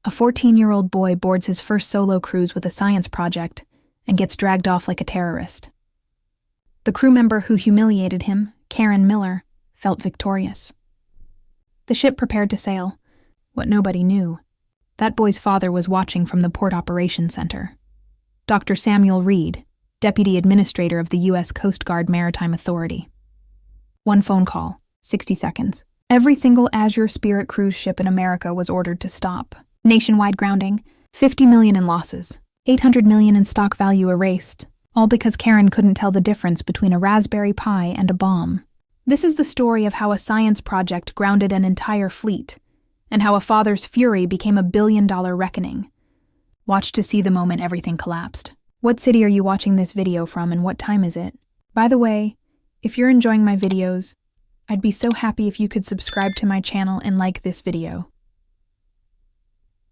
A 14-year-old boy boards his first solo cruise with a science project and gets dragged off like a terrorist. The crew member who humiliated him, Karen Miller, felt victorious. The ship prepared to sail. What nobody knew, that boy's father was watching from the Port Operations Center. Dr. Samuel Reid, Deputy Administrator of the U.S. Coast Guard Maritime Authority. One phone call, 60 seconds. Every single Azure Spirit cruise ship in America was ordered to stop. Nationwide grounding, $50 million in losses, $800 million in stock value erased, all because Karen couldn't tell the difference between a Raspberry Pi and a bomb. This is the story of how a science project grounded an entire fleet, and how a father's fury became a billion-dollar reckoning. Watch to see the moment everything collapsed. What city are you watching this video from, and what time is it? By the way, if you're enjoying my videos, I'd be so happy if you could subscribe to my channel and like this video.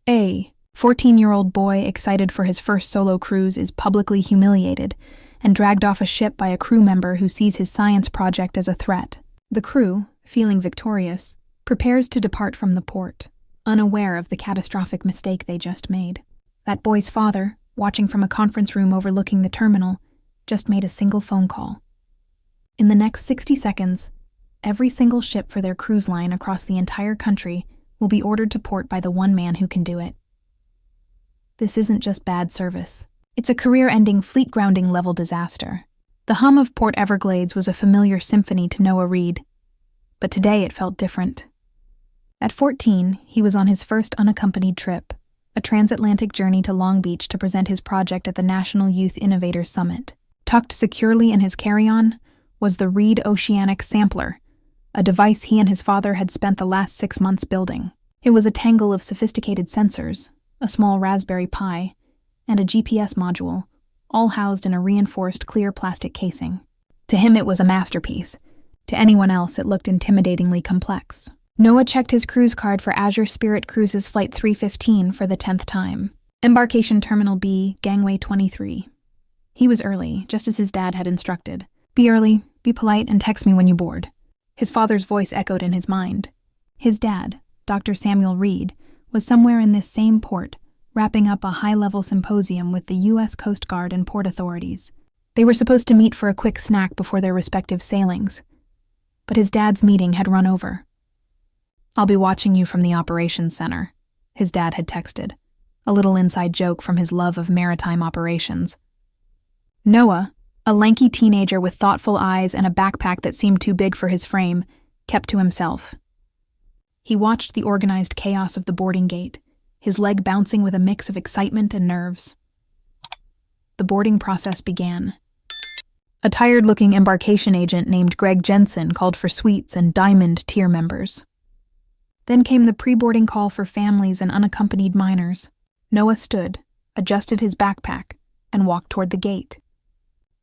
A 14-year-old boy excited for his first solo cruise is publicly humiliated and dragged off a ship by a crew member who sees his science project as a threat. The crew, feeling victorious, prepares to depart from the port, unaware of the catastrophic mistake they just made. That boy's father, watching from a conference room overlooking the terminal, just made a single phone call. In the next 60 seconds, every single ship for their cruise line across the entire country will be ordered to port by the one man who can do it. This isn't just bad service. It's a career-ending fleet grounding level disaster. The hum of Port Everglades was a familiar symphony to Noah Reid, but today it felt different. At 14, he was on his first unaccompanied trip, a transatlantic journey to Long Beach to present his project at the National Youth Innovators Summit. Tucked securely in his carry-on was the Reid Oceanic Sampler, a device he and his father had spent the last 6 months building. It was a tangle of sophisticated sensors, a small Raspberry Pi, and a GPS module, all housed in a reinforced clear plastic casing. To him it was a masterpiece. To anyone else it looked intimidatingly complex. Noah checked his cruise card for Azure Spirit Cruises Flight 315 for the 10th time. Embarkation Terminal B, Gangway 23. He was early, just as his dad had instructed. Be early, be polite, and text me when you board. His father's voice echoed in his mind. His dad, Dr. Samuel Reid, was somewhere in this same port, wrapping up a high-level symposium with the U.S. Coast Guard and port authorities. They were supposed to meet for a quick snack before their respective sailings, but his dad's meeting had run over. "I'll be watching you from the operations center," his dad had texted, a little inside joke from his love of maritime operations. Noah, a lanky teenager with thoughtful eyes and a backpack that seemed too big for his frame, kept to himself. He watched the organized chaos of the boarding gate, his leg bouncing with a mix of excitement and nerves. The boarding process began. A tired-looking embarkation agent named Greg Jensen called for suites and diamond tier members. Then came the pre-boarding call for families and unaccompanied minors. Noah stood, adjusted his backpack, and walked toward the gate.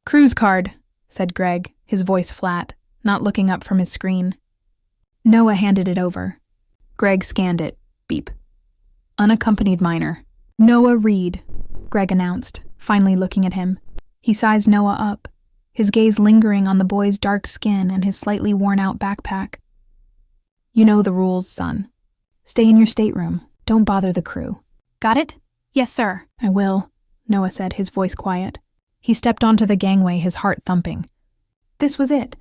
"Cruise card," said Greg, his voice flat, not looking up from his screen. Noah handed it over. Greg scanned it. Beep. "Unaccompanied minor." "Noah Reid," Greg announced, finally looking at him. He sized Noah up, his gaze lingering on the boy's dark skin and his slightly worn-out backpack. "You know the rules, son. Stay in your stateroom. Don't bother the crew. Got it?" "Yes, sir." "I will," Noah said, his voice quiet. He stepped onto the gangway, his heart thumping. This was it.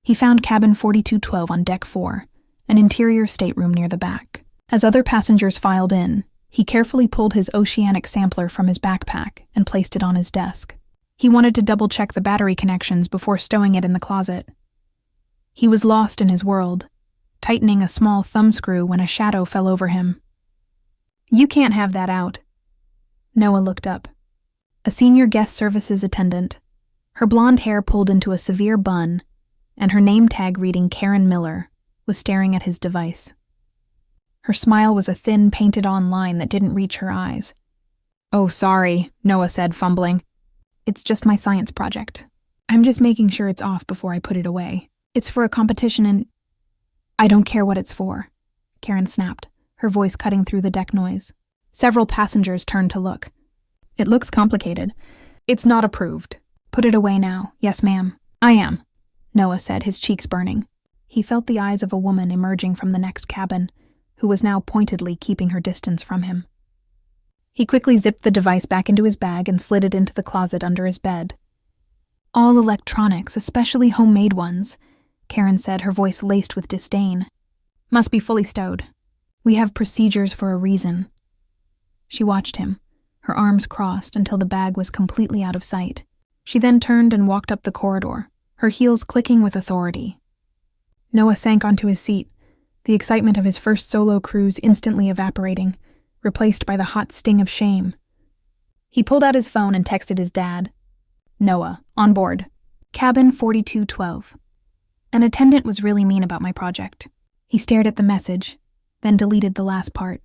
He found cabin 4212 on deck 4, an interior stateroom near the back. As other passengers filed in, he carefully pulled his oceanic sampler from his backpack and placed it on his desk. He wanted to double-check the battery connections before stowing it in the closet. He was lost in his world, tightening a small thumbscrew when a shadow fell over him. "You can't have that out." Noah looked up. A senior guest services attendant, her blonde hair pulled into a severe bun, and her name tag reading Karen Miller, was staring at his device. Her smile was a thin, painted-on line that didn't reach her eyes. "Oh, sorry," Noah said, fumbling. "It's just my science project. I'm just making sure it's off before I put it away. It's for a competition and—" "I don't care what it's for," Karen snapped, her voice cutting through the deck noise. Several passengers turned to look. "It looks complicated. It's not approved. Put it away now." "Yes, ma'am. I am," Noah said, his cheeks burning. He felt the eyes of a woman emerging from the next cabin, who was now pointedly keeping her distance from him. He quickly zipped the device back into his bag and slid it into the closet under his bed. "All electronics, especially homemade ones," Karen said, her voice laced with disdain. "Must be fully stowed. We have procedures for a reason." She watched him, her arms crossed until the bag was completely out of sight. She then turned and walked up the corridor, her heels clicking with authority. Noah sank onto his seat, the excitement of his first solo cruise instantly evaporating, replaced by the hot sting of shame. He pulled out his phone and texted his dad. "Noah, on board. Cabin 4212. An attendant was really mean about my project." He stared at the message, then deleted the last part.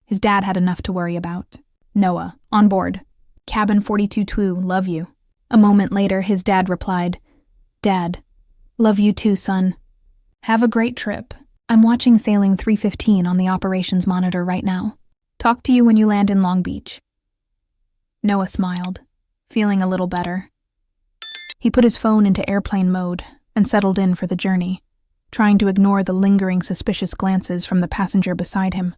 His dad had enough to worry about. "Noah, on board. Cabin 422, love you." A moment later, his dad replied, "Dad, love you too, son. Have a great trip. I'm watching sailing 315 on the operations monitor right now. Talk to you when you land in Long Beach." Noah smiled, feeling a little better. He put his phone into airplane mode and settled in for the journey, trying to ignore the lingering suspicious glances from the passenger beside him.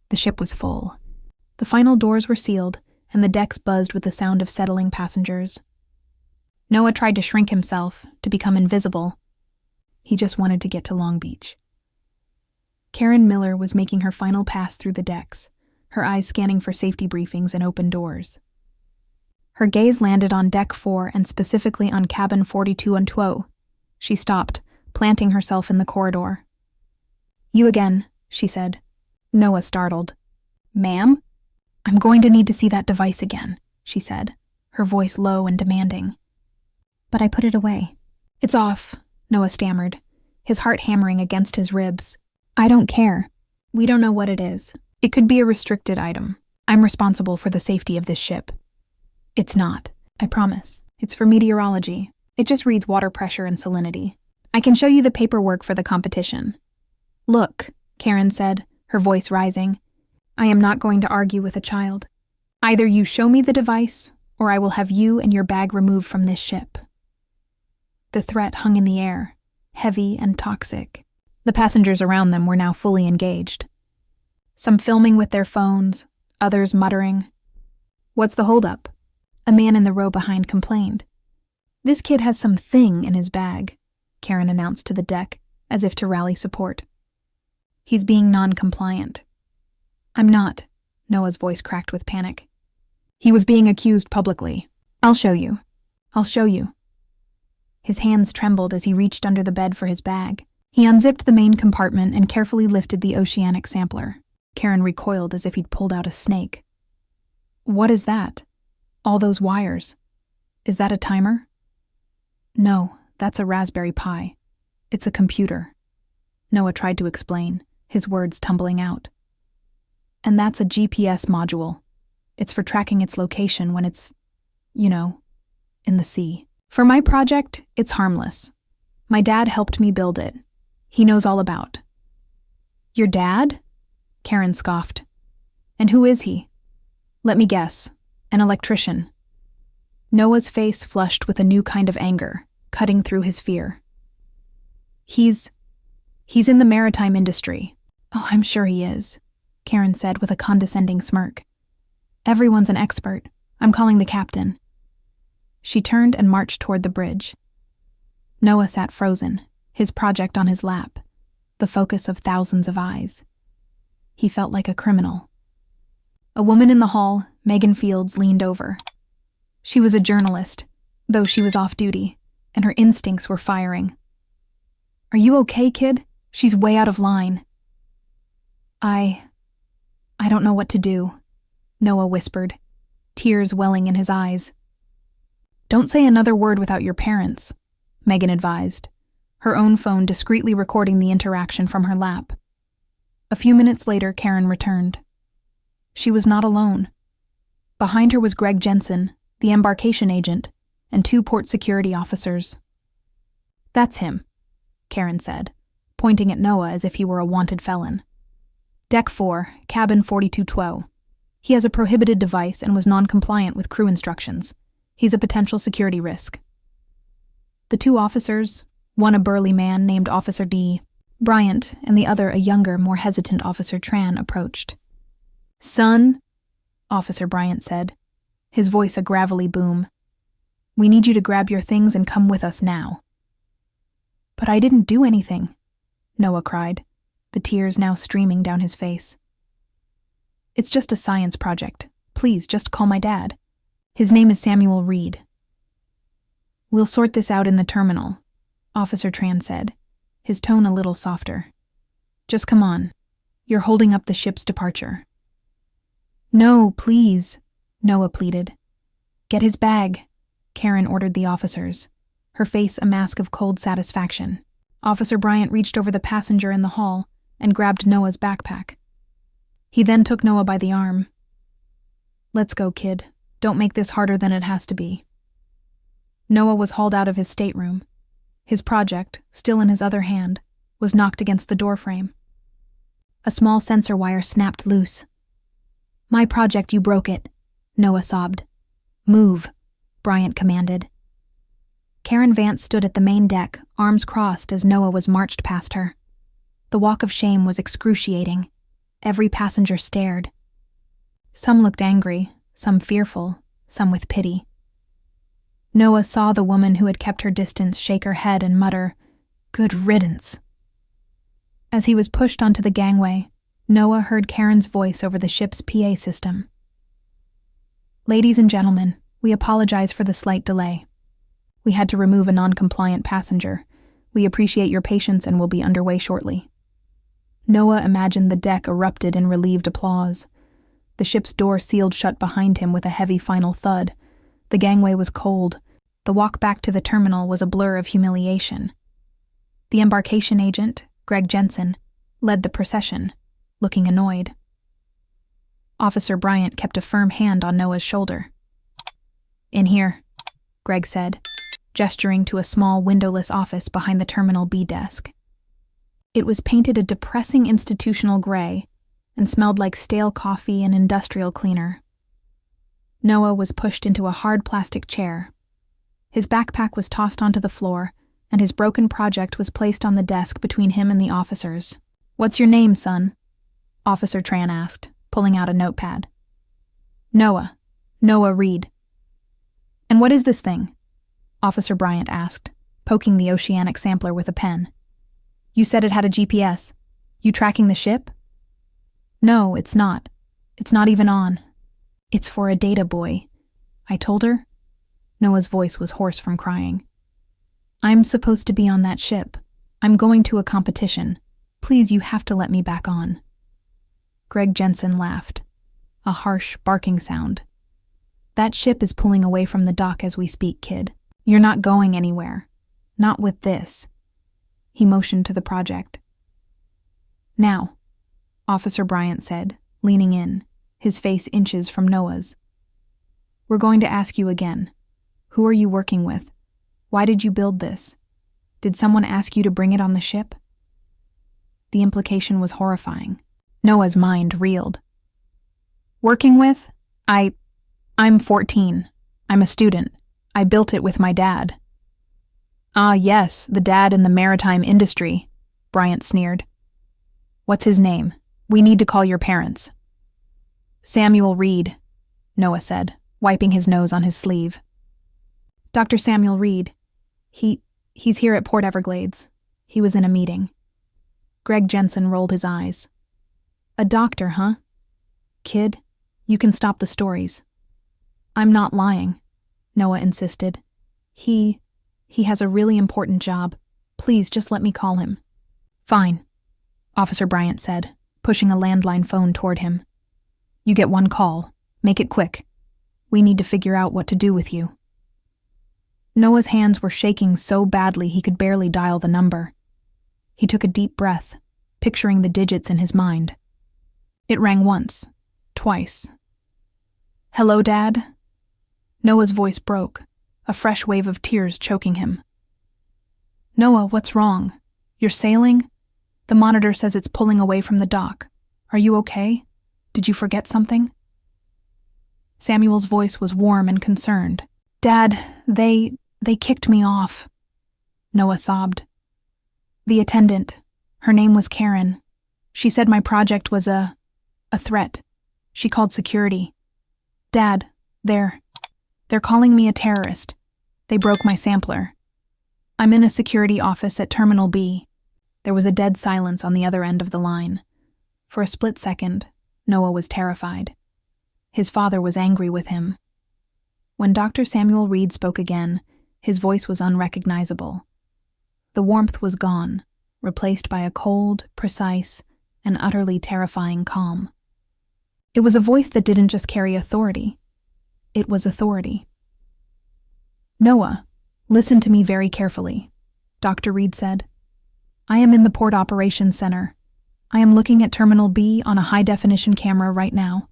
The ship was full. The final doors were sealed, and the decks buzzed with the sound of settling passengers. Noah tried to shrink himself, to become invisible. He just wanted to get to Long Beach. Karen Miller was making her final pass through the decks, her eyes scanning for safety briefings and open doors. Her gaze landed on Deck 4 and specifically on Cabin 4212. She stopped, planting herself in the corridor. "You again," she said. Noah startled. "Ma'am?" "I'm going to need to see that device again," she said, her voice low and demanding. "But I put it away." "It's off," Noah stammered, his heart hammering against his ribs. "I don't care. We don't know what it is. It could be a restricted item. I'm responsible for the safety of this ship." "It's not, I promise. It's for meteorology. It just reads water pressure and salinity. I can show you the paperwork for the competition." "Look," Karen said, her voice rising, "I am not going to argue with a child. Either you show me the device, or I will have you and your bag removed from this ship." The threat hung in the air, heavy and toxic. The passengers around them were now fully engaged. Some filming with their phones, others muttering. "What's the holdup?" A man in the row behind complained. "This kid has some thing in his bag," Karen announced to the deck, as if to rally support. "He's being non-compliant." "I'm not," Noah's voice cracked with panic. "He was being accused publicly. I'll show you. I'll show you." His hands trembled as he reached under the bed for his bag. He unzipped the main compartment and carefully lifted the oceanic sampler. Karen recoiled as if he'd pulled out a snake. "What is that? All those wires. Is that a timer?" "No, that's a Raspberry Pi. It's a computer," Noah tried to explain, his words tumbling out. "And that's a GPS module. It's for tracking its location when it's, in the sea. For my project, it's harmless. My dad helped me build it. He knows all about." "Your dad?" Karen scoffed. "And who is he?" "Let me guess. An electrician." Noah's face flushed with a new kind of anger, cutting through his fear. He's in the maritime industry." "Oh, I'm sure he is," Karen said with a condescending smirk. "Everyone's an expert. I'm calling the captain." She turned and marched toward the bridge. Noah sat frozen, his project on his lap, the focus of thousands of eyes. He felt like a criminal. A woman in the hall, Megan Fields, leaned over. She was a journalist, though she was off duty, and her instincts were firing. "Are you okay, kid? She's way out of line." I don't know what to do," Noah whispered, tears welling in his eyes. "Don't say another word without your parents," Megan advised, her own phone discreetly recording the interaction from her lap. A few minutes later, Karen returned. She was not alone. Behind her was Greg Jensen, the embarkation agent, and 2 port security officers. "That's him," Karen said, pointing at Noah as if he were a wanted felon. "Deck 4, Cabin 4212. He has a prohibited device and was non-compliant with crew instructions. He's a potential security risk." The 2 officers, one a burly man named Officer D. Bryant, and the other a younger, more hesitant Officer Tran, approached. "Son," Officer Bryant said, his voice a gravelly boom. "We need you to grab your things and come with us now." "But I didn't do anything," Noah cried, the tears now streaming down his face. "It's just a science project. Please, just call my dad. His name is Samuel Reid." "We'll sort this out in the terminal," Officer Tran said, his tone a little softer. "Just come on. You're holding up the ship's departure." "No, please," Noah pleaded. "Get his bag," Karen ordered the officers, her face a mask of cold satisfaction. Officer Bryant reached over the passenger in the hall and grabbed Noah's backpack. He then took Noah by the arm. "Let's go, kid. Don't make this harder than it has to be." Noah was hauled out of his stateroom. His project, still in his other hand, was knocked against the doorframe. A small sensor wire snapped loose. "My project, you broke it," Noah sobbed. "Move," Bryant commanded. Karen Vance stood at the main deck, arms crossed as Noah was marched past her. The walk of shame was excruciating. Every passenger stared. Some looked angry, some fearful, some with pity. Noah saw the woman who had kept her distance shake her head and mutter, "Good riddance." As he was pushed onto the gangway, Noah heard Karen's voice over the ship's PA system. "Ladies and gentlemen, we apologize for the slight delay. We had to remove a non-compliant passenger. We appreciate your patience and will be underway shortly." Noah imagined the deck erupted in relieved applause. The ship's door sealed shut behind him with a heavy final thud. The gangway was cold. The walk back to the terminal was a blur of humiliation. The embarkation agent, Greg Jensen, led the procession, looking annoyed. Officer Bryant kept a firm hand on Noah's shoulder. "In here," Greg said, gesturing to a small windowless office behind the Terminal B desk. It was painted a depressing institutional gray and smelled like stale coffee and industrial cleaner. Noah was pushed into a hard plastic chair. His backpack was tossed onto the floor, and his broken project was placed on the desk between him and the officers. "What's your name, son?" Officer Tran asked, pulling out a notepad. Noah Reid." "And what is this thing?" Officer Bryant asked, poking the oceanic sampler with a pen. "You said it had a GPS. You tracking the ship?" "No, it's not. It's not even on. It's for a data buoy. I told her." Noah's voice was hoarse from crying. "I'm supposed to be on that ship. I'm going to a competition. Please, you have to let me back on." Greg Jensen laughed, a harsh, barking sound. "That ship is pulling away from the dock as we speak, kid. You're not going anywhere. Not with this." He motioned to the project. "Now," Officer Bryant said, leaning in, his face inches from Noah's. "We're going to ask you again. Who are you working with? Why did you build this? Did someone ask you to bring it on the ship?" The implication was horrifying. Noah's mind reeled. "Working with? I'm 14. I'm a student. I built it with my dad." "Ah, yes, the dad in the maritime industry," Bryant sneered. "What's his name? We need to call your parents." "Samuel Reid," Noah said, wiping his nose on his sleeve. "Dr. Samuel Reid. He's here at Port Everglades. He was in a meeting." Greg Jensen rolled his eyes. "A doctor, huh? Kid, you can stop the stories." "I'm not lying," Noah insisted. He has a really important job. Please, just let me call him." "Fine," Officer Bryant said, pushing a landline phone toward him. "You get one call. Make it quick. We need to figure out what to do with you." Noah's hands were shaking so badly he could barely dial the number. He took a deep breath, picturing the digits in his mind. It rang once, twice. "Hello, Dad?" Noah's voice broke, a fresh wave of tears choking him. "Noah, what's wrong? You're sailing? The monitor says it's pulling away from the dock. Are you okay? Did you forget something?" Samuel's voice was warm and concerned. "Dad, they kicked me off," Noah sobbed. "The attendant, her name was Karen. She said my project was a threat. She called security. Dad, they're calling me a terrorist. They broke my sampler. I'm in a security office at Terminal B. There was a dead silence on the other end of the line. For a split second, Noah was terrified. His father was angry with him. When Dr. Samuel Reid spoke again, his voice was unrecognizable. The warmth was gone, replaced by a cold, precise, and utterly terrifying calm. It was a voice that didn't just carry authority. It was authority. "Noah, listen to me very carefully," Dr. Reid said. "I am in the Port Operations Center. I am looking at Terminal B on a high-definition camera right now.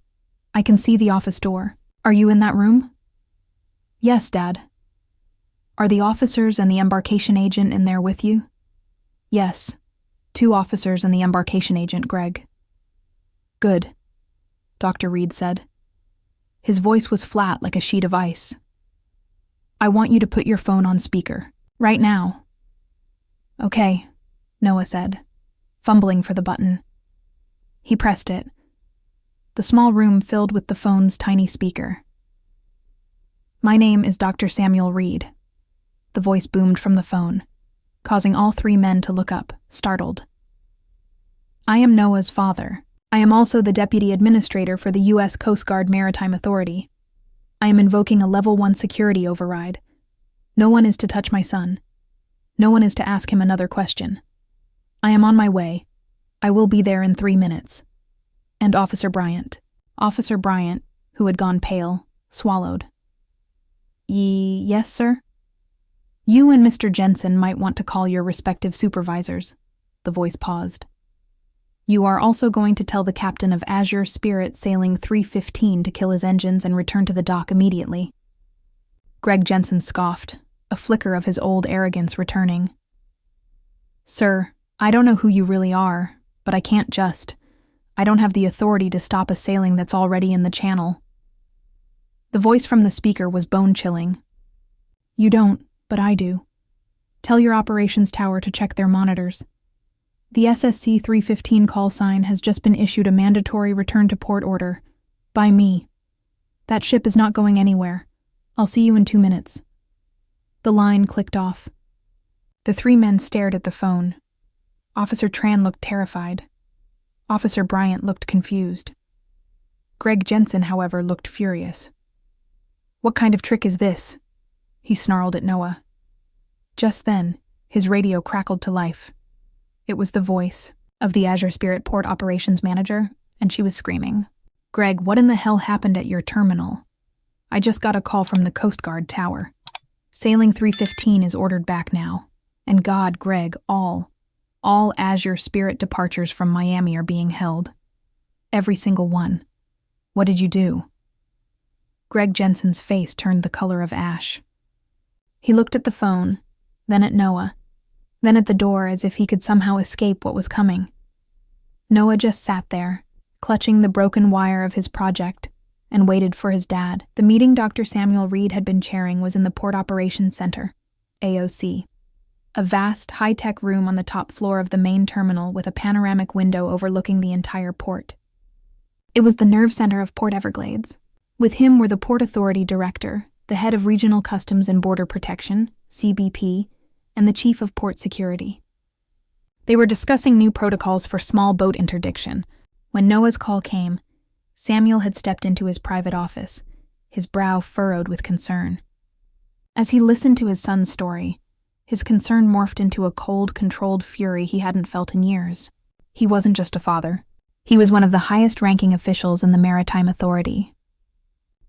I can see the office door. Are you in that room?" "Yes, Dad." "Are the officers and the embarkation agent in there with you?" "Yes. 2 officers and the embarkation agent, Greg." "Good," Dr. Reid said. His voice was flat like a sheet of ice. "I want you to put your phone on speaker. Right now." "Okay," Noah said, fumbling for the button. He pressed it. The small room filled with the phone's tiny speaker. "My name is Dr. Samuel Reid." The voice boomed from the phone, causing all 3 men to look up, startled. "I am Noah's father. I am also the Deputy Administrator for the U.S. Coast Guard Maritime Authority. I am invoking a Level 1 security override. No one is to touch my son. No one is to ask him another question. I am on my way. I will be there in 3 minutes. And Officer Bryant." Officer Bryant, who had gone pale, swallowed. Yes, sir?" "You and Mr. Jensen might want to call your respective supervisors." The voice paused. "You are also going to tell the captain of Azure Spirit sailing 315 to kill his engines and return to the dock immediately." Greg Jensen scoffed, a flicker of his old arrogance returning. "Sir, I don't know who you really are, but I can't just. I don't have the authority to stop a sailing that's already in the channel." The voice from the speaker was bone-chilling. "You don't, but I do. Tell your operations tower to check their monitors. The SSC 315 call sign has just been issued a mandatory return to port order. By me. That ship is not going anywhere. I'll see you in 2 minutes." The line clicked off. The 3 men stared at the phone. Officer Tran looked terrified. Officer Bryant looked confused. Greg Jensen, however, looked furious. "What kind of trick is this?" he snarled at Noah. Just then, his radio crackled to life. It was the voice of the Azure Spirit Port Operations Manager, and she was screaming. "Greg, what in the hell happened at your terminal? I just got a call from the Coast Guard tower. Sailing 315 is ordered back now. And God, Greg, all Azure Spirit departures from Miami are being held. Every single one. What did you do?" Greg Jensen's face turned the color of ash. He looked at the phone, then at Noah, then at the door as if he could somehow escape what was coming. Noah just sat there, clutching the broken wire of his project, and waited for his dad. The meeting Dr. Samuel Reid had been chairing was in the Port Operations Center, AOC. A vast, high-tech room on the top floor of the main terminal with a panoramic window overlooking the entire port. It was the nerve center of Port Everglades. With him were the Port Authority Director, the head of Regional Customs and Border Protection, CBP, and the Chief of Port Security. They were discussing new protocols for small boat interdiction. When Noah's call came, Samuel had stepped into his private office, his brow furrowed with concern. As he listened to his son's story, his concern morphed into a cold, controlled fury he hadn't felt in years. He wasn't just a father. He was one of the highest-ranking officials in the Maritime Authority.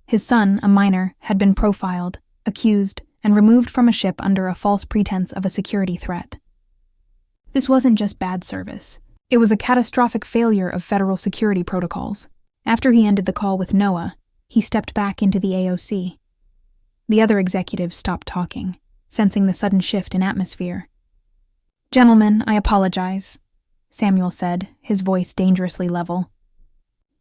His son, a minor, had been profiled, accused, and removed from a ship under a false pretense of a security threat. This wasn't just bad service. It was a catastrophic failure of federal security protocols. After he ended the call with Noah, he stepped back into the AOC. The other executives stopped talking, sensing the sudden shift in atmosphere. "Gentlemen, I apologize," Samuel said, his voice dangerously level.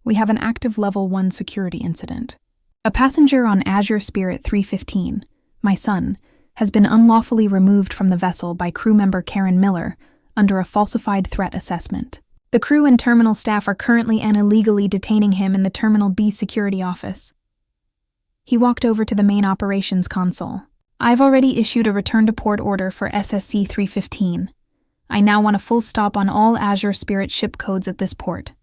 "We have an active Level 1 security incident. A passenger on Azure Spirit 315, my son, has been unlawfully removed from the vessel by crew member Karen Miller under a falsified threat assessment. The crew and terminal staff are currently and illegally detaining him in the Terminal B security office. He walked over to the main operations console. I've already issued a return to port order for SSC 315. I now want a full stop on all Azure Spirit ship codes at this port.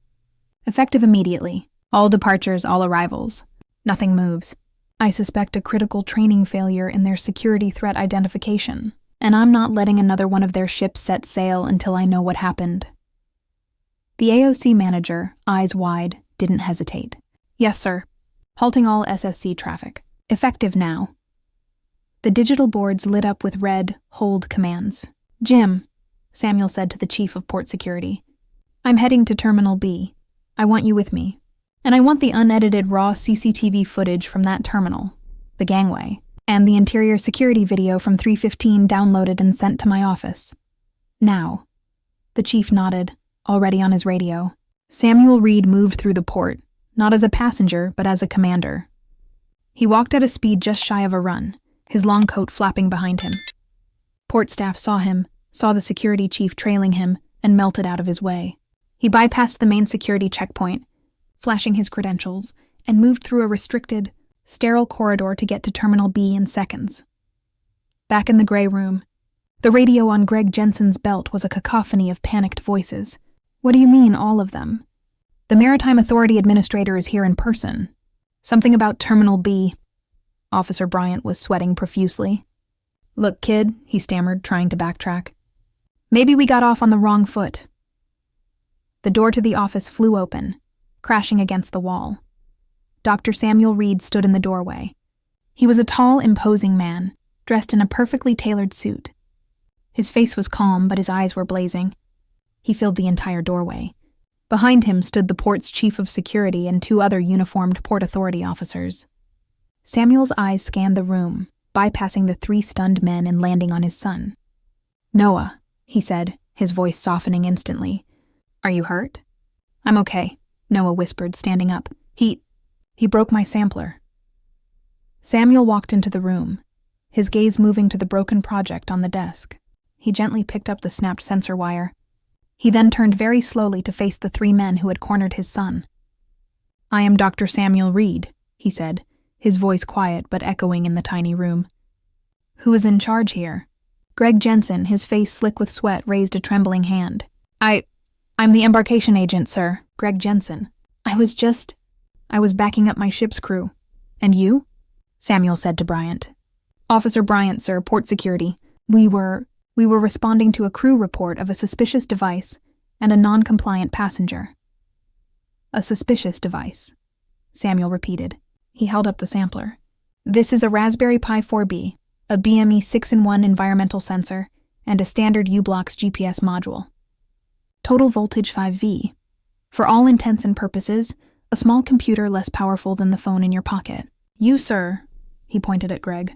Effective immediately. All departures, all arrivals. Nothing moves. I suspect a critical training failure in their security threat identification, and I'm not letting another one of their ships set sail until I know what happened. The AOC manager, eyes wide, didn't hesitate. Yes, sir. Halting all SSC traffic. Effective now. The digital boards lit up with red, hold commands. Jim, Samuel said to the chief of port security, I'm heading to Terminal B. I want you with me. And I want the unedited raw CCTV footage from that terminal, the gangway, and the interior security video from 315 downloaded and sent to my office. Now. The chief nodded, already on his radio. Samuel Reid moved through the port, not as a passenger, but as a commander. He walked at a speed just shy of a run, his long coat flapping behind him. Port staff saw him, saw the security chief trailing him, and melted out of his way. He bypassed the main security checkpoint, flashing his credentials, and moved through a restricted, sterile corridor to get to Terminal B in seconds. Back in the gray room, the radio on Greg Jensen's belt was a cacophony of panicked voices. What do you mean, all of them? The Maritime Authority administrator is here in person. Something about Terminal B. Officer Bryant was sweating profusely. Look, kid, he stammered, trying to backtrack. Maybe we got off on the wrong foot. The door to the office flew open, crashing against the wall. Dr. Samuel Reid stood in the doorway. He was a tall, imposing man, dressed in a perfectly tailored suit. His face was calm, but his eyes were blazing. He filled the entire doorway. Behind him stood the port's chief of security and 2 other uniformed Port Authority officers. Samuel's eyes scanned the room, bypassing the 3 stunned men and landing on his son. Noah, he said, his voice softening instantly. Are you hurt? I'm okay, Noah whispered, standing up. He broke my sampler. Samuel walked into the room, his gaze moving to the broken project on the desk. He gently picked up the snapped sensor wire. He then turned very slowly to face the 3 men who had cornered his son. I am Dr. Samuel Reid, he said, his voice quiet but echoing in the tiny room. Who is in charge here? Greg Jensen, his face slick with sweat, raised a trembling hand. I'm the embarkation agent, sir, Greg Jensen. I was backing up my ship's crew. And you? Samuel said to Bryant. Officer Bryant, sir, port security. We were responding to a crew report of a suspicious device and a non-compliant passenger. A suspicious device, Samuel repeated. He held up the sampler. This is a Raspberry Pi 4B, a BME 6-in-1 environmental sensor, and a standard U-Blocks GPS module. Total voltage 5V. For all intents and purposes, a small computer less powerful than the phone in your pocket. You, sir, he pointed at Greg,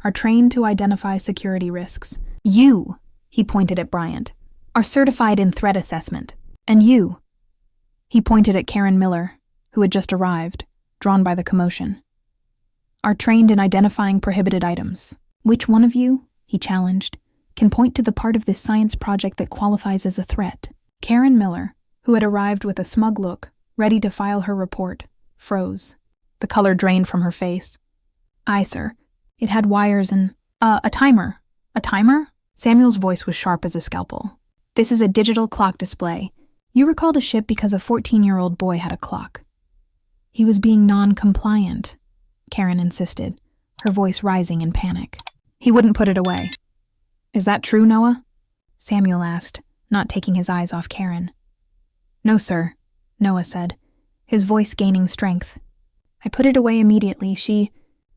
are trained to identify security risks. You, he pointed at Bryant, are certified in threat assessment. And you, he pointed at Karen Miller, who had just arrived, drawn by the commotion, are trained in identifying prohibited items. Which one of you, he challenged, can point to the part of this science project that qualifies as a threat? Karen Miller, who had arrived with a smug look, ready to file her report, froze. The color drained from her face. Aye, sir. It had wires and... a timer. A timer? Samuel's voice was sharp as a scalpel. This is a digital clock display. You recalled a ship because a 14-year-old boy had a clock. He was being non-compliant, Karen insisted, her voice rising in panic. He wouldn't put it away. Is that true, Noah? Samuel asked, not taking his eyes off Karen. No, sir, Noah said, his voice gaining strength. I put it away immediately. She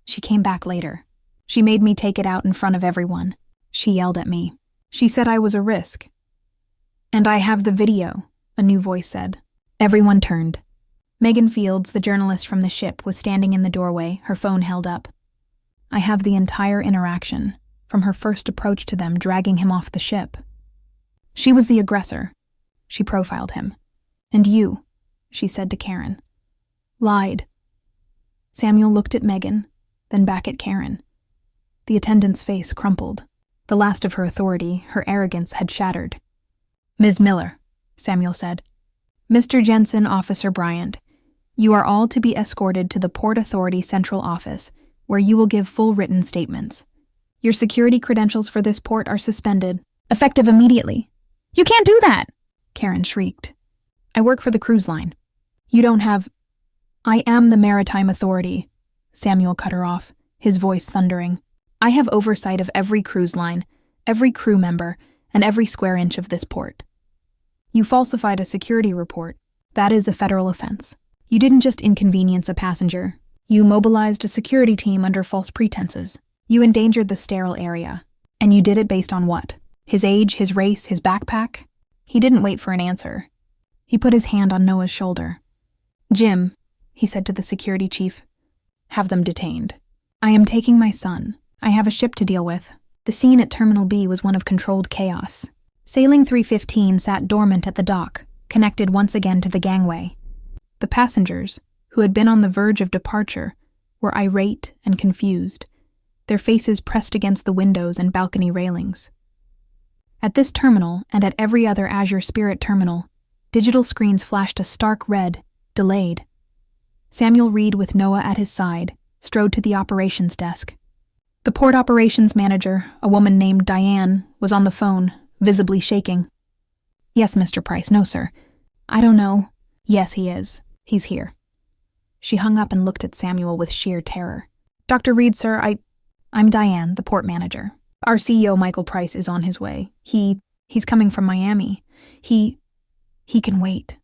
came back later. She made me take it out in front of everyone. She yelled at me. She said I was a risk. And I have the video, a new voice said. Everyone turned. Megan Fields, the journalist from the ship, was standing in the doorway, her phone held up. I have the entire interaction, from her first approach to them dragging him off the ship. She was the aggressor. She profiled him. And you, she said to Karen, lied. Samuel looked at Megan, then back at Karen. The attendant's face crumpled. The last of her authority, her arrogance, had shattered. Ms. Miller, Samuel said. Mr. Jensen, Officer Bryant, You are all to be escorted to the Port Authority Central Office, where you will give full written statements. Your security credentials for this port are suspended, effective immediately. You can't do that, Karen shrieked. I work for the cruise line. You don't have... I am the Maritime Authority, Samuel cut her off, his voice thundering. I have oversight of every cruise line, every crew member, and every square inch of this port. You falsified a security report. That is a federal offense. You didn't just inconvenience a passenger. You mobilized a security team under false pretenses. You endangered the sterile area. And you did it based on what? His age, his race, his backpack? He didn't wait for an answer. He put his hand on Noah's shoulder. Jim, he said to the security chief, have them detained. I am taking my son. I have a ship to deal with. The scene at Terminal B was one of controlled chaos. Sailing 315 sat dormant at the dock, connected once again to the gangway. The passengers, who had been on the verge of departure, were irate and confused, their faces pressed against the windows and balcony railings. At this terminal, and at every other Azure Spirit terminal, digital screens flashed a stark red, delayed. Samuel Reid, with Noah at his side, strode to the operations desk. The port operations manager, a woman named Diane, was on the phone, visibly shaking. Yes, Mr. Price. No, sir. I don't know. Yes, he is. He's here. She hung up and looked at Samuel with sheer terror. Dr. Reid, sir, I'm Diane, the port manager. Our CEO, Michael Price, is on his way. He's coming from Miami. He can wait,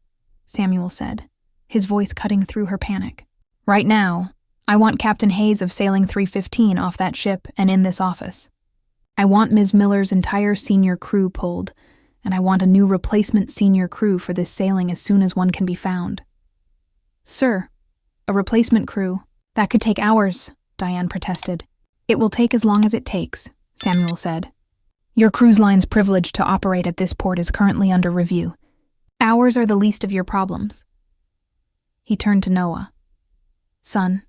Samuel said, his voice cutting through her panic. Right now, I want Captain Hayes of Sailing 315 off that ship and in this office. I want Ms. Miller's entire senior crew pulled, and I want a new replacement senior crew for this sailing as soon as one can be found. Sir, a replacement crew? That could take hours, Diane protested. It will take as long as it takes, Samuel said. Your cruise line's privilege to operate at this port is currently under review. Hours are the least of your problems. He turned to Noah. Son,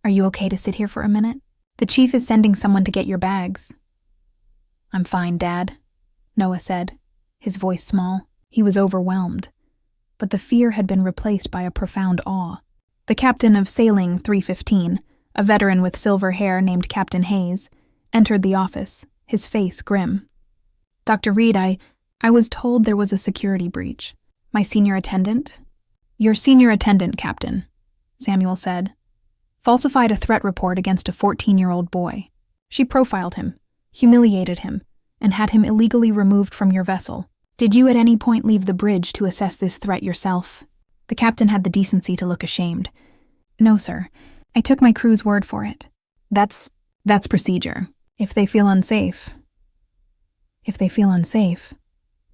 are you okay to sit here for a minute? The chief is sending someone to get your bags. I'm fine, Dad, Noah said, his voice small. He was overwhelmed, but the fear had been replaced by a profound awe. The captain of Sailing 315, a veteran with silver hair named Captain Hayes, entered the office, his face grim. Dr. Reid, I was told there was a security breach. My senior attendant? Your senior attendant, Captain, Samuel said, falsified a threat report against a 14-year-old boy. She profiled him, humiliated him, and had him illegally removed from your vessel. Did you at any point leave the bridge to assess this threat yourself? The captain had the decency to look ashamed. No, sir. I took my crew's word for it. That's procedure. If they feel unsafe,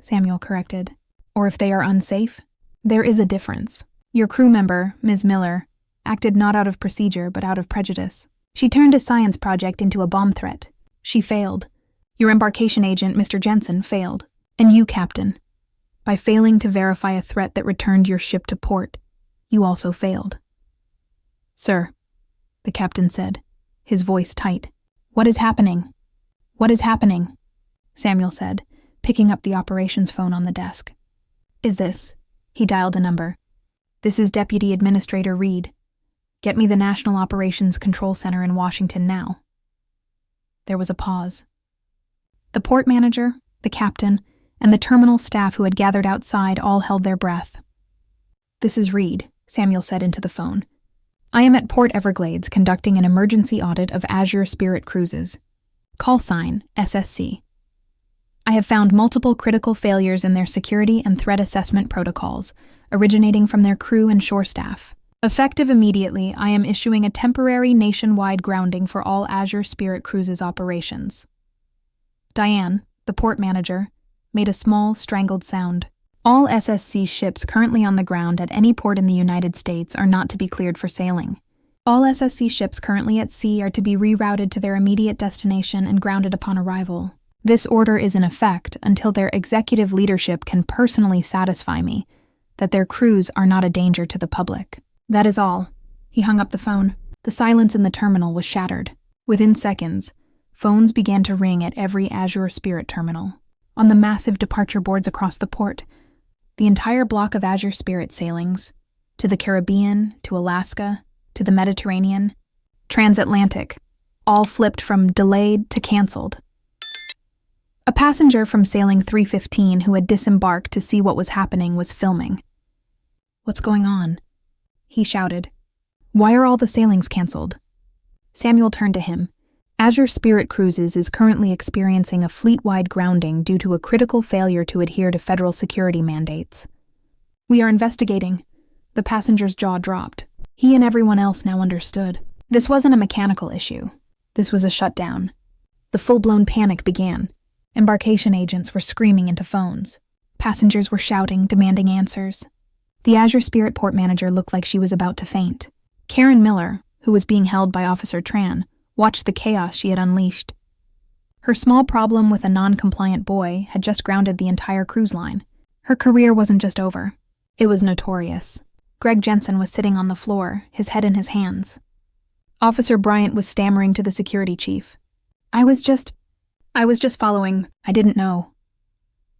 Samuel corrected. Or if they are unsafe, there is a difference. Your crew member, Ms. Miller, acted not out of procedure but out of prejudice. She turned a science project into a bomb threat. She failed. Your embarkation agent, Mr. Jensen, failed. And you, Captain, by failing to verify a threat that returned your ship to port, you also failed. Sir, the captain said, his voice tight. What is happening? What is happening? Samuel said, picking up the operations phone on the desk. Is this? He dialed a number. This is Deputy Administrator Reid. Get me the National Operations Control Center in Washington now. There was a pause. The port manager, the captain, and the terminal staff who had gathered outside all held their breath. This is Reid, Samuel said into the phone. I am at Port Everglades conducting an emergency audit of Azure Spirit cruises. Call sign, SSC. I have found multiple critical failures in their security and threat assessment protocols, originating from their crew and shore staff. Effective immediately, I am issuing a temporary nationwide grounding for all Azure Spirit cruises operations. Diane, the port manager, made a small, strangled sound. All SSC ships currently on the ground at any port in the United States are not to be cleared for sailing. All SSC ships currently at sea are to be rerouted to their immediate destination and grounded upon arrival. This order is in effect until their executive leadership can personally satisfy me that their crews are not a danger to the public. That is all. He hung up the phone. The silence in the terminal was shattered. Within seconds, phones began to ring at every Azure Spirit terminal. On the massive departure boards across the port, the entire block of Azure Spirit sailings, to the Caribbean, to Alaska, to the Mediterranean, transatlantic, all flipped from delayed to canceled. A passenger from sailing 315 who had disembarked to see what was happening was filming. "What's going on?" he shouted. "Why are all the sailings canceled?" Samuel turned to him. Azure Spirit Cruises is currently experiencing a fleet-wide grounding due to a critical failure to adhere to federal security mandates. "We are investigating." The passenger's jaw dropped. He and everyone else now understood. This wasn't a mechanical issue. This was a shutdown. The full-blown panic began. Embarkation agents were screaming into phones. Passengers were shouting, demanding answers. The Azure Spirit port manager looked like she was about to faint. Karen Miller, who was being held by Officer Tran, watched the chaos she had unleashed. Her small problem with a non-compliant boy had just grounded the entire cruise line. Her career wasn't just over. It was notorious. Greg Jensen was sitting on the floor, his head in his hands. Officer Bryant was stammering to the security chief. I was just following. I didn't know."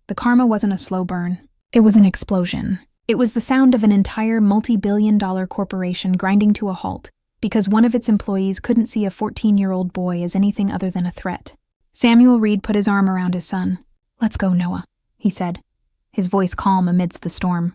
The karma wasn't a slow burn. It was an explosion. It was the sound of an entire multi-billion-dollar corporation grinding to a halt because one of its employees couldn't see a 14-year-old boy as anything other than a threat. Samuel Reid put his arm around his son. "Let's go, Noah," he said, his voice calm amidst the storm.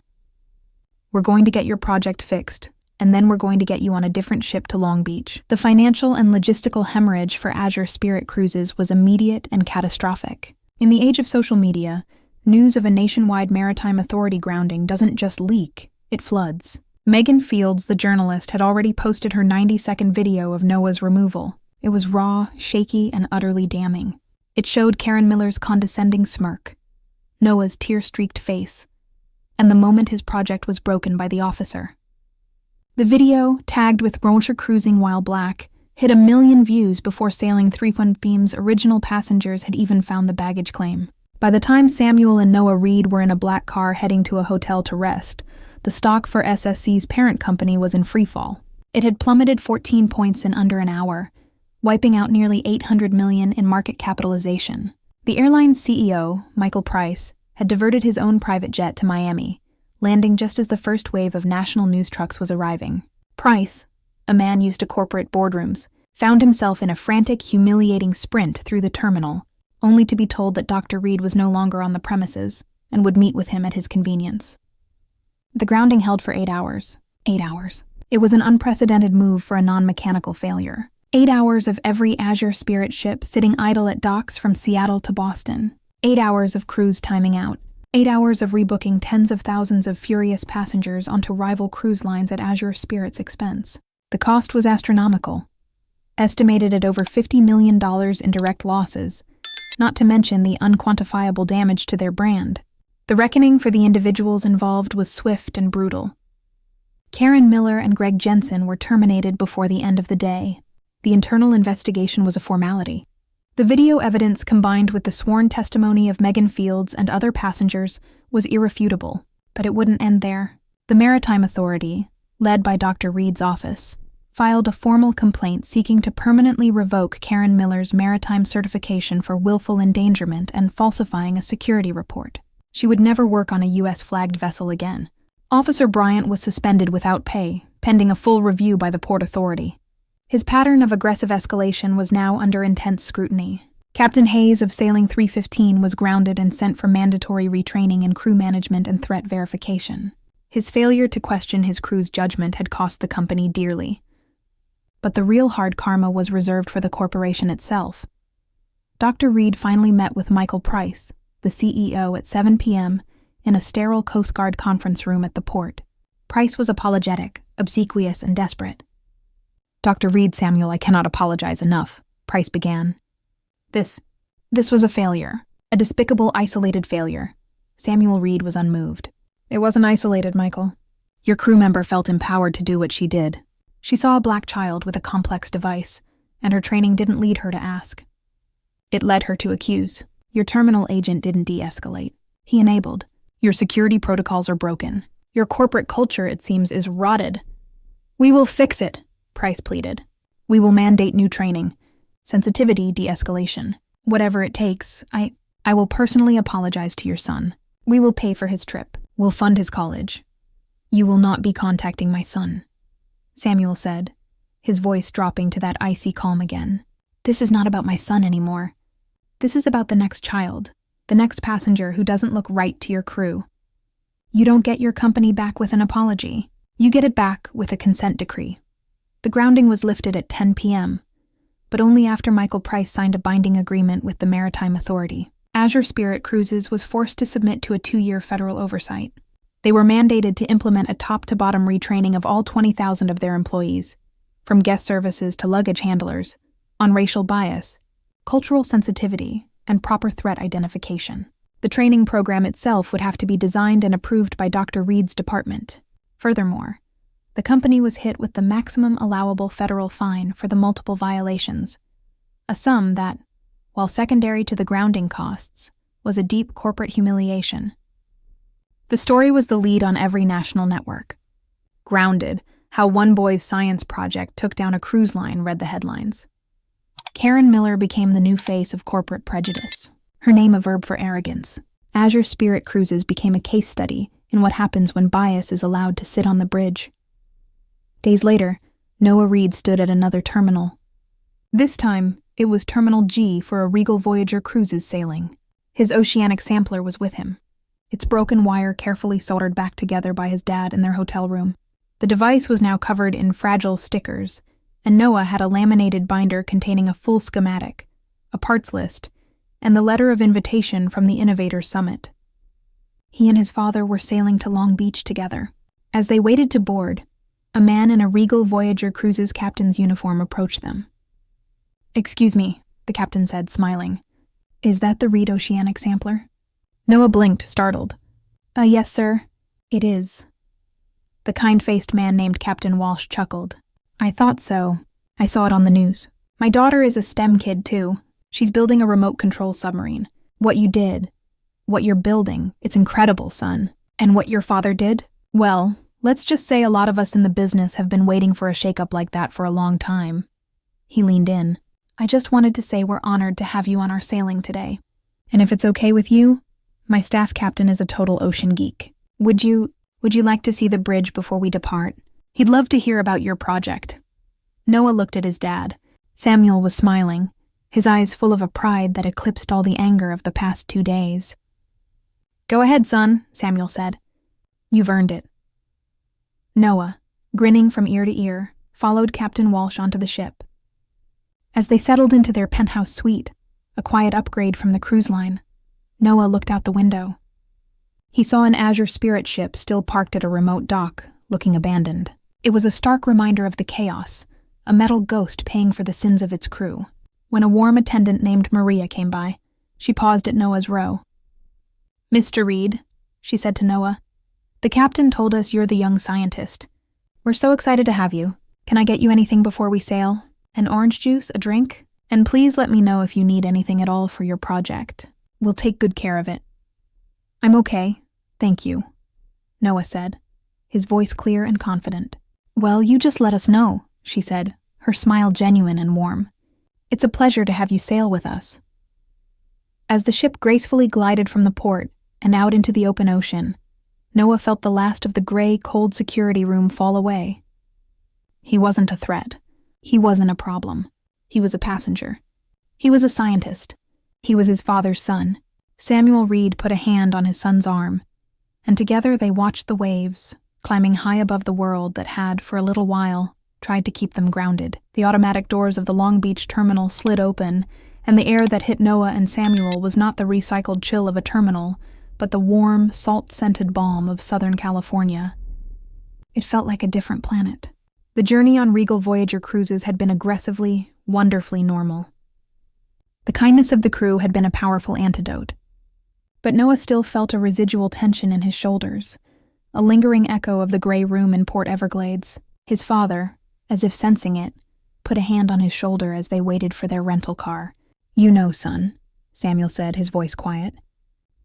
"We're going to get your project fixed, and then we're going to get you on a different ship to Long Beach." The financial and logistical hemorrhage for Azure Spirit Cruises was immediate and catastrophic. In the age of social media, news of a nationwide maritime authority grounding doesn't just leak, it floods. Megan Fields, the journalist, had already posted her 90-second video of Noah's removal. It was raw, shaky, and utterly damning. It showed Karen Miller's condescending smirk, Noah's tear-streaked face, and the moment his project was broken by the officer. The video, tagged with "Roger cruising while black," hit 1 million views before Sailing 315's original passengers had even found the baggage claim. By the time Samuel and Noah Reid were in a black car heading to a hotel to rest, the stock for SSC's parent company was in freefall. It had plummeted 14 points in under an hour, wiping out nearly $800 million in market capitalization. The airline's CEO, Michael Price, had diverted his own private jet to Miami, landing just as the first wave of national news trucks was arriving. Price, a man used to corporate boardrooms, found himself in a frantic, humiliating sprint through the terminal, only to be told that Dr. Reid was no longer on the premises and would meet with him at his convenience. The grounding held for 8 hours. 8 hours. It was an unprecedented move for a non-mechanical failure. 8 hours of every Azure Spirit ship sitting idle at docks from Seattle to Boston. 8 hours of crews timing out. 8 hours of rebooking tens of thousands of furious passengers onto rival cruise lines at Azure Spirit's expense. The cost was astronomical, estimated at over $50 million in direct losses, not to mention the unquantifiable damage to their brand. The reckoning for the individuals involved was swift and brutal. Karen Miller and Greg Jensen were terminated before the end of the day. The internal investigation was a formality. The video evidence combined with the sworn testimony of Megan Fields and other passengers was irrefutable, but it wouldn't end there. The Maritime Authority, led by Dr. Reid's office, filed a formal complaint seeking to permanently revoke Karen Miller's maritime certification for willful endangerment and falsifying a security report. She would never work on a U.S.-flagged vessel again. Officer Bryant was suspended without pay, pending a full review by the Port Authority. His pattern of aggressive escalation was now under intense scrutiny. Captain Hayes of Sailing 315 was grounded and sent for mandatory retraining in crew management and threat verification. His failure to question his crew's judgment had cost the company dearly. But the real hard karma was reserved for the corporation itself. Dr. Reid finally met with Michael Price, the CEO, at 7 p.m. in a sterile Coast Guard conference room at the port. Price was apologetic, obsequious, and desperate. "Dr. Reid, Samuel, I cannot apologize enough," Price began. This was a failure, a despicable, isolated failure. Samuel Reid was unmoved. "It wasn't isolated, Michael. Your crew member felt empowered to do what she did. She saw a black child with a complex device, and her training didn't lead her to ask. It led her to accuse. Your terminal agent didn't de-escalate. He enabled. Your security protocols are broken. Your corporate culture, it seems, is rotted. We will fix it," Price pleaded. "We will mandate new training. Sensitivity, de-escalation. Whatever it takes, I will personally apologize to your son. We will pay for his trip. We'll fund his college. "You will not be contacting my son," Samuel said, his voice dropping to that icy calm again. "This is not about my son anymore. This is about the next child, the next passenger who doesn't look right to your crew. You don't get your company back with an apology. You get it back with a consent decree." The grounding was lifted at 10 p.m., but only after Michael Price signed a binding agreement with the Maritime Authority. Azure Spirit Cruises was forced to submit to a 2-year federal oversight. They were mandated to implement a top-to-bottom retraining of all 20,000 of their employees, from guest services to luggage handlers, on racial bias, cultural sensitivity, and proper threat identification. The training program itself would have to be designed and approved by Dr. Reid's department. Furthermore, the company was hit with the maximum allowable federal fine for the multiple violations, a sum that, while secondary to the grounding costs, was a deep corporate humiliation. The story was the lead on every national network. "Grounded: How One Boy's Science Project Took Down a Cruise Line" read the headlines. Karen Miller became the new face of corporate prejudice, her name a verb for arrogance. Azure Spirit Cruises became a case study in what happens when bias is allowed to sit on the bridge. Days later, Noah Reid stood at another terminal. This time, it was Terminal G for a Regal Voyager Cruises sailing. His oceanic sampler was with him, its broken wire carefully soldered back together by his dad in their hotel room. The device was now covered in fragile stickers, and Noah had a laminated binder containing a full schematic, a parts list, and the letter of invitation from the Innovator Summit. He and his father were sailing to Long Beach together. As they waited to board, a man in a Regal Voyager Cruises captain's uniform approached them. "Excuse me," the captain said, smiling. "Is that the Reid oceanic sampler?" Noah blinked, startled. Yes, sir. It is." The kind-faced man named Captain Walsh chuckled. "I thought so. I saw it on the news. My daughter is a STEM kid, too. She's building a remote control submarine. What you did, what you're building, it's incredible, son. And what your father did? Well, let's just say a lot of us in the business have been waiting for a shakeup like that for a long time." He leaned in. "I just wanted to say we're honored to have you on our sailing today. And if it's okay with you, my staff captain is a total ocean geek. Would you like to see the bridge before we depart? He'd love to hear about your project." Noah looked at his dad. Samuel was smiling, his eyes full of a pride that eclipsed all the anger of the past 2 days. "Go ahead, son," Samuel said. "You've earned it." Noah, grinning from ear to ear, followed Captain Walsh onto the ship. As they settled into their penthouse suite, a quiet upgrade from the cruise line, Noah looked out the window. He saw an Azure Spirit ship still parked at a remote dock, looking abandoned. It was a stark reminder of the chaos, a metal ghost paying for the sins of its crew. When a warm attendant named Maria came by, she paused at Noah's row. "Mr. Reid," she said to Noah, "the captain told us you're the young scientist. We're so excited to have you. Can I get you anything before we sail? An orange juice, a drink? And please let me know if you need anything at all for your project. We'll take good care of it." "I'm okay, thank you," Noah said, his voice clear and confident. "Well, you just let us know," she said, her smile genuine and warm. "It's a pleasure to have you sail with us." As the ship gracefully glided from the port and out into the open ocean, Noah felt the last of the gray, cold security room fall away. He wasn't a threat. He wasn't a problem. He was a passenger. He was a scientist. He was his father's son. Samuel Reid put a hand on his son's arm, and together they watched the waves, climbing high above the world that had, for a little while, tried to keep them grounded. The automatic doors of the Long Beach terminal slid open, and the air that hit Noah and Samuel was not the recycled chill of a terminal, but the warm, salt-scented balm of Southern California. It felt like a different planet. The journey on Regal Voyager cruises had been aggressively, wonderfully normal. The kindness of the crew had been a powerful antidote. But Noah still felt a residual tension in his shoulders, a lingering echo of the gray room in Port Everglades. His father, as if sensing it, put a hand on his shoulder as they waited for their rental car. "You know, son," Samuel said, his voice quiet.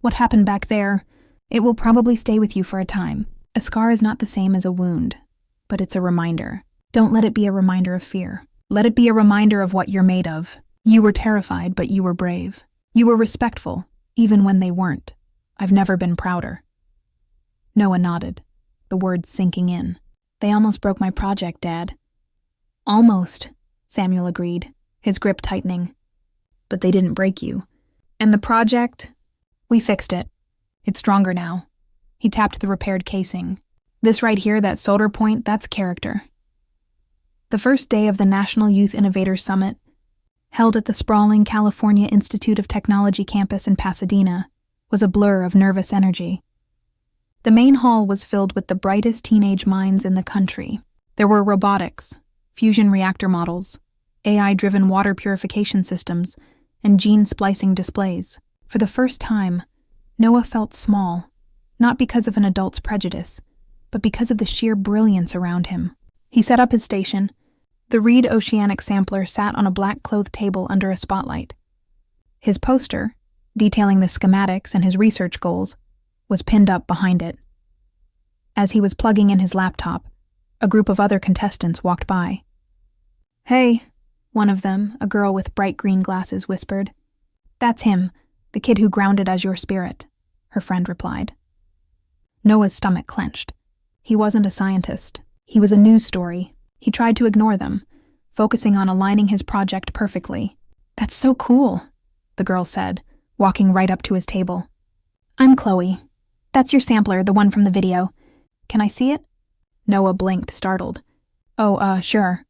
"What happened back there, it will probably stay with you for a time. A scar is not the same as a wound, but it's a reminder. Don't let it be a reminder of fear. Let it be a reminder of what you're made of. You were terrified, but you were brave. You were respectful, even when they weren't. I've never been prouder." Noah nodded. the words sinking in. "They almost broke my project, Dad." "Almost," Samuel agreed, his grip tightening. "But they didn't break you. And the project? We fixed it. It's stronger now." He tapped the repaired casing. "This right here, that solder point, that's character." The first day of the National Youth Innovators Summit, held at the sprawling California Institute of Technology campus in Pasadena, was a blur of nervous energy. The main hall was filled with the brightest teenage minds in the country. There were robotics, fusion reactor models, AI-driven water purification systems, and gene splicing displays. For the first time, Noah felt small, not because of an adult's prejudice, but because of the sheer brilliance around him. He set up his station. The Reid oceanic sampler sat on a black-clothed table under a spotlight. His poster, detailing the schematics and his research goals, was pinned up behind it. As he was plugging in his laptop, a group of other contestants walked by. "Hey," one of them, a girl with bright green glasses, whispered. "That's him, the kid who grounded Azure Spirit," her friend replied. Noah's stomach clenched. He wasn't a scientist. He was a news story. He tried to ignore them, focusing on aligning his project perfectly. "That's so cool," the girl said, walking right up to his table. "I'm Chloe. That's your sampler, the one from the video. Can I see it?" Noah blinked, startled. "Oh, sure."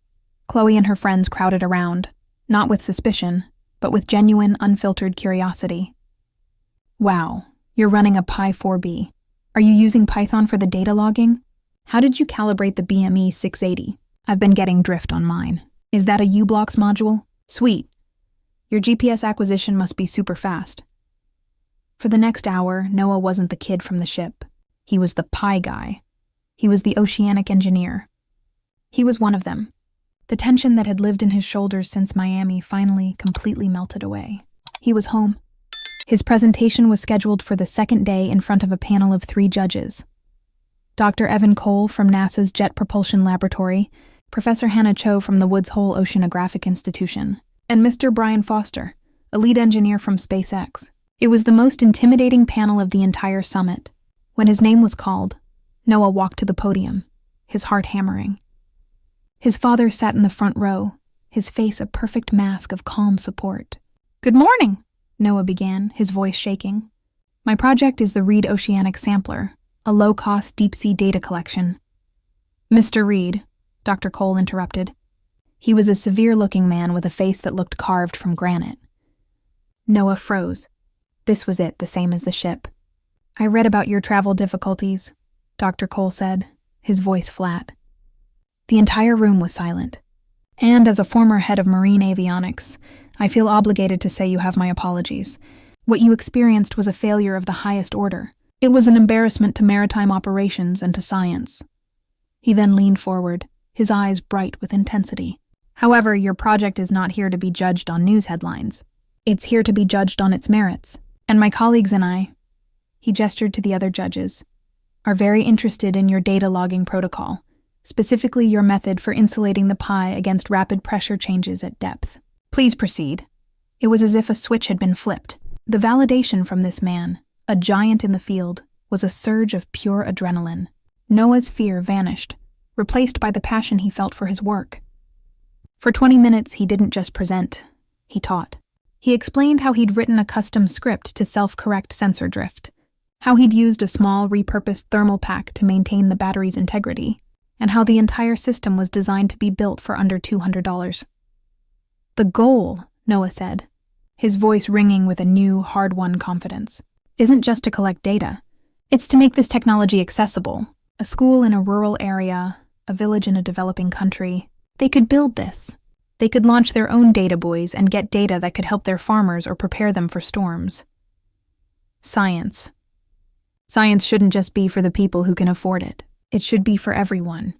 Chloe and her friends crowded around, not with suspicion, but with genuine, unfiltered curiosity. "Wow, you're running a Pi 4B. Are you using Python for the data logging? How did you calibrate the BME 680? I've been getting drift on mine. Is that a U-Blocks module? Sweet. Your GPS acquisition must be super fast." For the next hour, Noah wasn't the kid from the ship. He was the Pi guy. He was the oceanic engineer. He was one of them. The tension that had lived in his shoulders since Miami finally completely melted away. He was home. His presentation was scheduled for the second day in front of a panel of 3 judges. Dr. Evan Cole from NASA's Jet Propulsion Laboratory, Professor Hannah Cho from the Woods Hole Oceanographic Institution, and Mr. Brian Foster, a lead engineer from SpaceX. It was the most intimidating panel of the entire summit. When his name was called, Noah walked to the podium, his heart hammering. His father sat in the front row, his face a perfect mask of calm support. "Good morning," Noah began, his voice shaking. "My project is the Reid Oceanic Sampler, a low-cost deep-sea data collection." "Mr. Reid," Dr. Cole interrupted. He was a severe-looking man with a face that looked carved from granite. Noah froze. This was it, the same as the ship. "I read about your travel difficulties," Dr. Cole said, his voice flat. The entire room was silent. "And as a former head of marine avionics, I feel obligated to say you have my apologies. What you experienced was a failure of the highest order. It was an embarrassment to maritime operations and to science." He then leaned forward, his eyes bright with intensity. "However, your project is not here to be judged on news headlines. It's here to be judged on its merits. And my colleagues and I," he gestured to the other judges, "are very interested in your data logging protocol, specifically your method for insulating the Pi against rapid pressure changes at depth. Please proceed." It was as if a switch had been flipped. The validation from this man, a giant in the field, was a surge of pure adrenaline. Noah's fear vanished, replaced by the passion he felt for his work. For 20 minutes, he didn't just present, he taught. He explained how he'd written a custom script to self-correct sensor drift, how he'd used a small, repurposed thermal pack to maintain the battery's integrity, and how the entire system was designed to be built for under $200. "The goal," Noah said, his voice ringing with a new, hard-won confidence, "isn't just to collect data. It's to make this technology accessible. A school in a rural area, a village in a developing country. They could build this. They could launch their own data buoys and get data that could help their farmers or prepare them for storms. Science. Science shouldn't just be for the people who can afford it. It should be for everyone."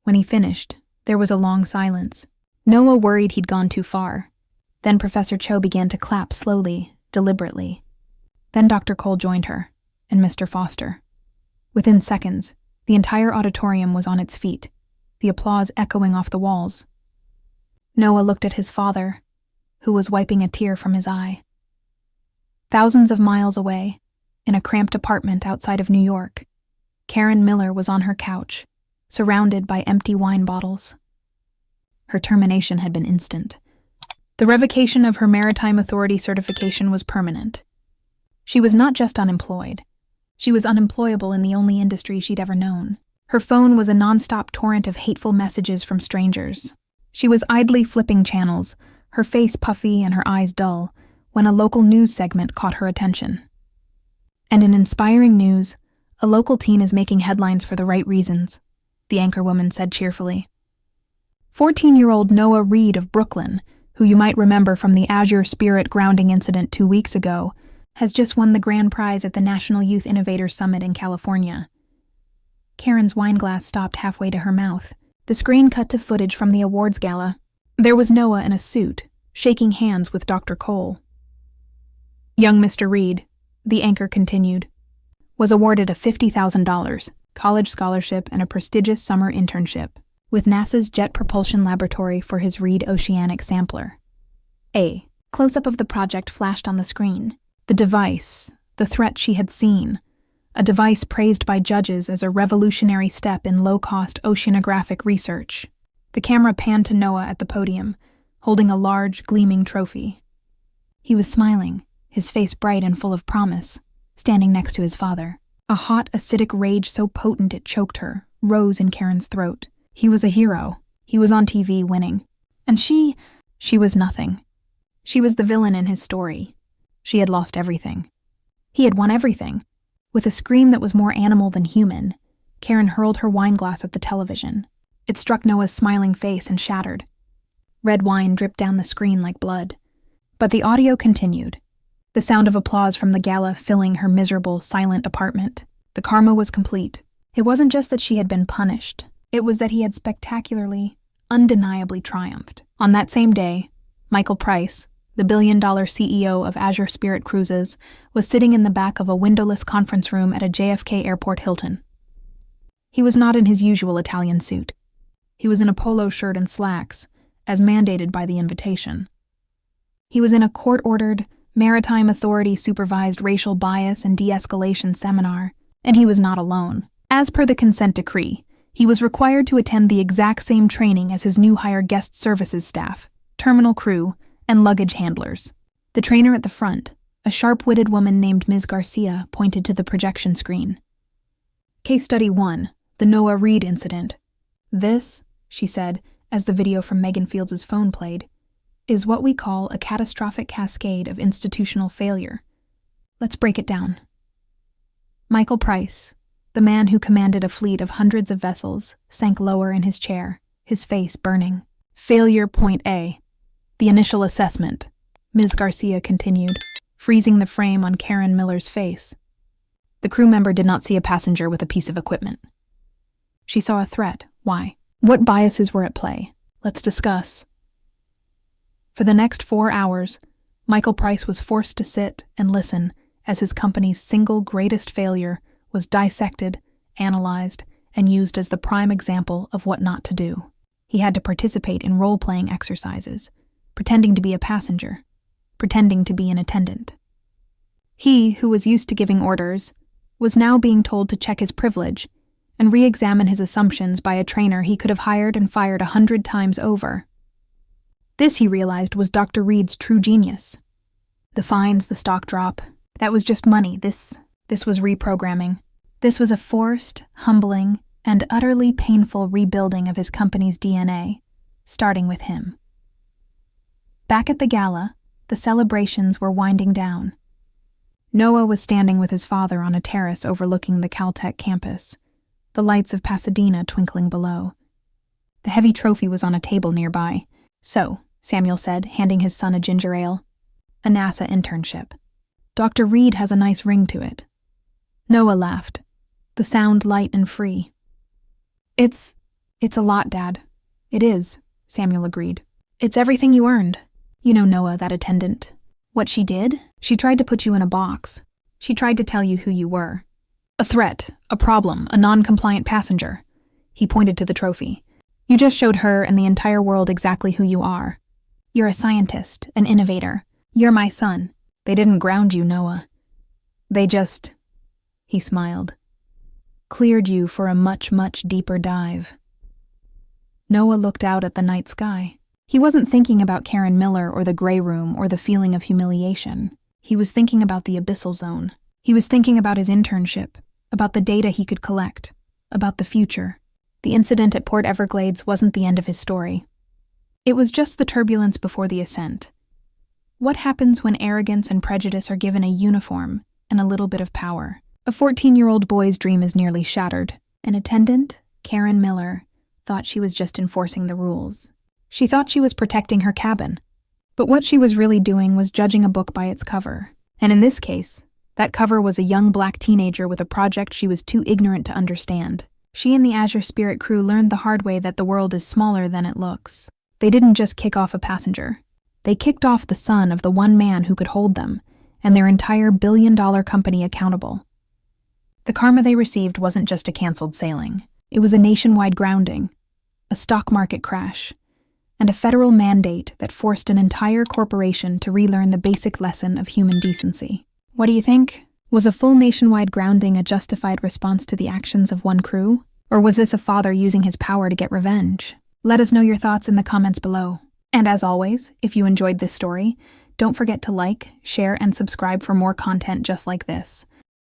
When he finished, there was a long silence. Noah worried he'd gone too far. Then Professor Cho began to clap slowly, deliberately. Then Dr. Cole joined her, and Mr. Foster. Within seconds, the entire auditorium was on its feet, the applause echoing off the walls. Noah looked at his father, who was wiping a tear from his eye. Thousands of miles away, in a cramped apartment outside of New York, Karen Miller was on her couch, surrounded by empty wine bottles. Her termination had been instant. The revocation of her Maritime Authority certification was permanent. She was not just unemployed. She was unemployable in the only industry she'd ever known. Her phone was a nonstop torrent of hateful messages from strangers. She was idly flipping channels, her face puffy and her eyes dull, when a local news segment caught her attention. And in inspiring news, a local teen is making headlines for the right reasons, the anchorwoman said cheerfully. 14-year-old Noah Reid of Brooklyn, who you might remember from the Azure Spirit grounding incident 2 weeks ago, has just won the grand prize at the National Youth Innovators Summit in California. Karen's wineglass stopped halfway to her mouth. The screen cut to footage from the awards gala. There was Noah in a suit, shaking hands with Dr. Cole. Young Mr. Reid, the anchor continued, was awarded a $50,000 college scholarship and a prestigious summer internship with NASA's Jet Propulsion Laboratory for his Reid oceanic sampler. A close-up of the project flashed on the screen. The device, the threat she had seen, a device praised by judges as a revolutionary step in low-cost oceanographic research. The camera panned to Noah at the podium, holding a large, gleaming trophy. He was smiling, his face bright and full of promise, standing next to his father. A hot, acidic rage so potent it choked her, rose in Karen's throat. He was a hero. He was on TV winning. And she was nothing. She was the villain in his story. She had lost everything. He had won everything. With a scream that was more animal than human, Karen hurled her wineglass at the television. It struck Noah's smiling face and shattered. Red wine dripped down the screen like blood. But the audio continued, the sound of applause from the gala filling her miserable, silent apartment. The karma was complete. It wasn't just that she had been punished. It was that he had spectacularly, undeniably triumphed. On that same day, Michael Price, the billion-dollar CEO of Azure Spirit Cruises, was sitting in the back of a windowless conference room at a JFK Airport Hilton. He was not in his usual Italian suit. He was in a polo shirt and slacks, as mandated by the invitation. He was in a court-ordered, Maritime Authority supervised racial bias and de-escalation seminar, and he was not alone. As per the consent decree, he was required to attend the exact same training as his new hire guest services staff, terminal crew, and luggage handlers. The trainer at the front, a sharp-witted woman named Ms. Garcia, pointed to the projection screen. Case Study 1, the Noah Reid incident. This, she said, as the video from Megan Fields' phone played, is what we call a catastrophic cascade of institutional failure. Let's break it down. Michael Price, the man who commanded a fleet of hundreds of vessels, sank lower in his chair, his face burning. Failure point A. The initial assessment, Ms. Garcia continued, freezing the frame on Karen Miller's face. The crew member did not see a passenger with a piece of equipment. She saw a threat. Why? What biases were at play? Let's discuss. For the next 4 hours, Michael Price was forced to sit and listen as his company's single greatest failure was dissected, analyzed, and used as the prime example of what not to do. He had to participate in role-playing exercises, pretending to be a passenger, pretending to be an attendant. He, who was used to giving orders, was now being told to check his privilege and re-examine his assumptions by a trainer he could have hired and fired 100 times over. This, he realized, was Dr. Reid's true genius. The fines, the stock drop, that was just money. This was reprogramming. This was a forced, humbling, and utterly painful rebuilding of his company's DNA, starting with him. Back at the gala, the celebrations were winding down. Noah was standing with his father on a terrace overlooking the Caltech campus, the lights of Pasadena twinkling below. The heavy trophy was on a table nearby. So, Samuel said, handing his son a ginger ale, a NASA internship. Dr. Reid has a nice ring to it. Noah laughed, the sound light and free. It's a lot, Dad. It is, Samuel agreed. It's everything you earned. You know Noah, that attendant. What she did? She tried to put you in a box. She tried to tell you who you were. A threat, a problem, a non-compliant passenger. He pointed to the trophy. You just showed her and the entire world exactly who you are. You're a scientist, an innovator. You're my son. They didn't ground you, Noah. They just... He smiled. cleared you for a much, much deeper dive. Noah looked out at the night sky. He wasn't thinking about Karen Miller or the gray room or the feeling of humiliation. He was thinking about the abyssal zone. He was thinking about his internship, about the data he could collect, about the future. The incident at Port Everglades wasn't the end of his story. It was just the turbulence before the ascent. What happens when arrogance and prejudice are given a uniform and a little bit of power? A 14-year-old boy's dream is nearly shattered. An attendant, Karen Miller, thought she was just enforcing the rules. She thought she was protecting her cabin. But what she was really doing was judging a book by its cover. And in this case, that cover was a young black teenager with a project she was too ignorant to understand. She and the Azure Spirit crew learned the hard way that the world is smaller than it looks. They didn't just kick off a passenger. They kicked off the son of the one man who could hold them, and their entire billion-dollar company accountable. The karma they received wasn't just a canceled sailing. It was a nationwide grounding, a stock market crash, and a federal mandate that forced an entire corporation to relearn the basic lesson of human decency. What do you think? Was a full nationwide grounding a justified response to the actions of one crew? Or was this a father using his power to get revenge? Let us know your thoughts in the comments below. And as always, if you enjoyed this story, don't forget to like, share, and subscribe for more content just like this.